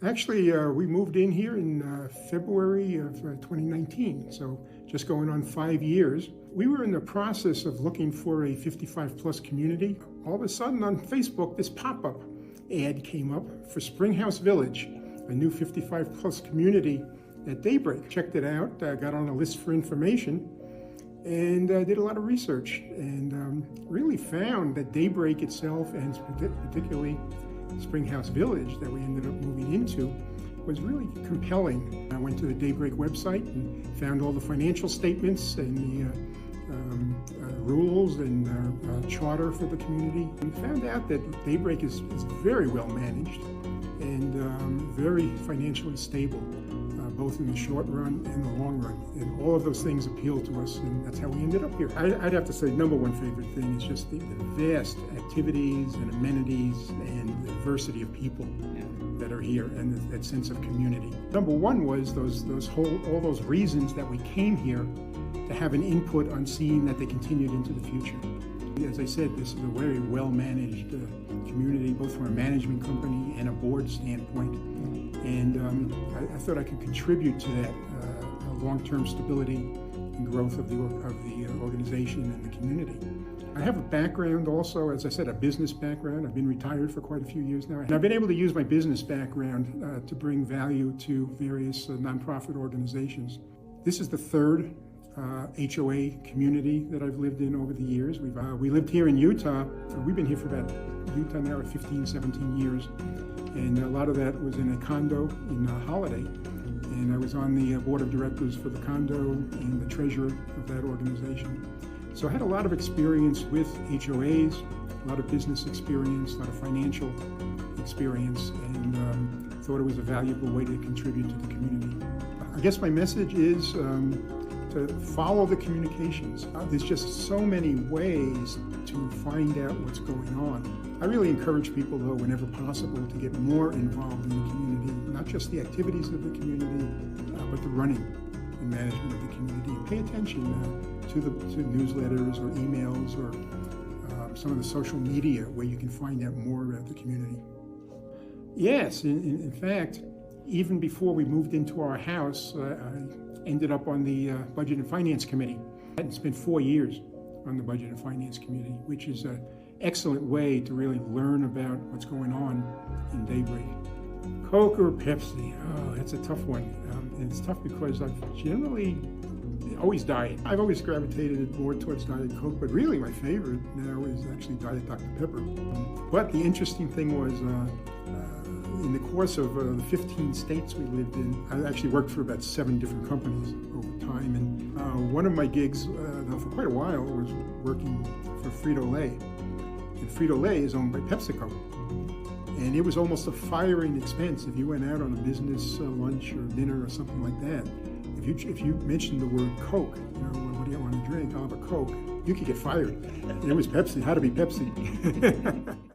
Actually, we moved in here in February of 2019, so just going on 5 years. We were in the process of looking for a 55 plus community. All of a sudden on Facebook, this pop-up ad came up for Springhouse Village, a new 55 plus community at Daybreak. Checked it out, got on a list for information, and did a lot of research, and really found that Daybreak itself, and particularly Springhouse Village that we ended up moving into, was really compelling. I went to the Daybreak website and found all the financial statements and the rules and charter for the community, and found out that Daybreak is very well managed and very financially stable, both in the short run and the long run. And all of those things appeal to us, and that's how we ended up here. I'd have to say number one favorite thing is just the vast activities and amenities and the diversity of people that are here, and that sense of community. Number one was all those reasons that we came here to have an input on seeing that they continued into the future. As I said, this is a very well-managed community, both from a management company and a board standpoint. And I thought I could contribute to that long-term stability and growth of the organization and the community. I have a background also, as I said, a business background. I've been retired for quite a few years now. And I've been able to use my business background to bring value to various nonprofit organizations. This is the third HOA community that I've lived in over the years. We lived here in Utah. We've been here for about Utah now at 15, 17 years. And a lot of that was in a condo in Holiday. And I was on the board of directors for the condo and the treasurer of that organization. So I had a lot of experience with HOAs, a lot of business experience, a lot of financial experience, and thought it was a valuable way to contribute to the community. I guess my message is to follow the communications. There's just so many ways to find out what's going on. I really encourage people, though, whenever possible, to get more involved in the community, not just the activities of the community, but the running and management of the community. And pay attention to newsletters or emails or some of the social media where you can find out more about the community. Yes, in fact, even before we moved into our house, I ended up on the Budget and Finance Committee. I spent 4 years on the Budget and Finance Committee, which is an excellent way to really learn about what's going on in Daybreak. Coke or Pepsi? Oh, that's a tough one. And it's tough because I've generally always diet. I've always gravitated more towards Diet Coke, but really my favorite now is actually Diet Dr. Pepper. But the interesting thing was, in the course of the 15 states we lived in, I actually worked for about 7 different companies over time. And one of my gigs, for quite a while, was working for Frito-Lay. And Frito-Lay is owned by PepsiCo. And it was almost a firing expense if you went out on a business lunch or dinner or something like that. If you mentioned the word Coke, what do you want to drink? I'll have a Coke. You could get fired. And it was Pepsi. How to be Pepsi.